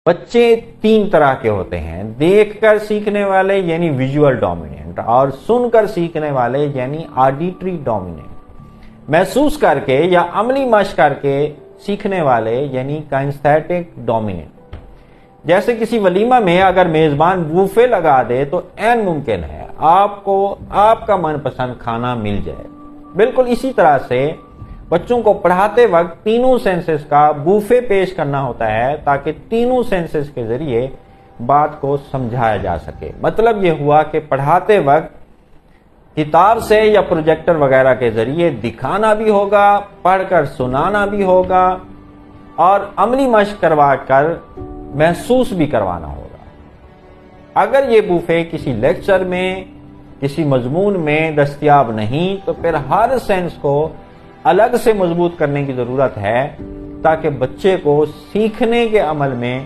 بچے تین طرح کے ہوتے ہیں، دیکھ کر سیکھنے والے یعنی ویژول ڈومیننٹ، اور سن کر سیکھنے والے یعنی آڈیٹری ڈومیننٹ، محسوس کر کے یا عملی مشق کر کے سیکھنے والے یعنی کائنستھیٹک ڈومیننٹ۔ جیسے کسی ولیمہ میں اگر میزبان بوفے لگا دے تو عین ممکن ہے آپ کو آپ کا من پسند کھانا مل جائے۔ بالکل اسی طرح سے بچوں کو پڑھاتے وقت تینوں سینسز کا بوفے پیش کرنا ہوتا ہے تاکہ تینوں سینسز کے ذریعے بات کو سمجھایا جا سکے۔ مطلب یہ ہوا کہ پڑھاتے وقت کتاب سے یا پروجیکٹر وغیرہ کے ذریعے دکھانا بھی ہوگا، پڑھ کر سنانا بھی ہوگا، اور عملی مشق کروا کر محسوس بھی کروانا ہوگا۔ اگر یہ بوفے کسی لیکچر میں، کسی مضمون میں دستیاب نہیں تو پھر ہر سینس کو الگ سے مضبوط کرنے کی ضرورت ہے تاکہ بچے کو سیکھنے کے عمل میں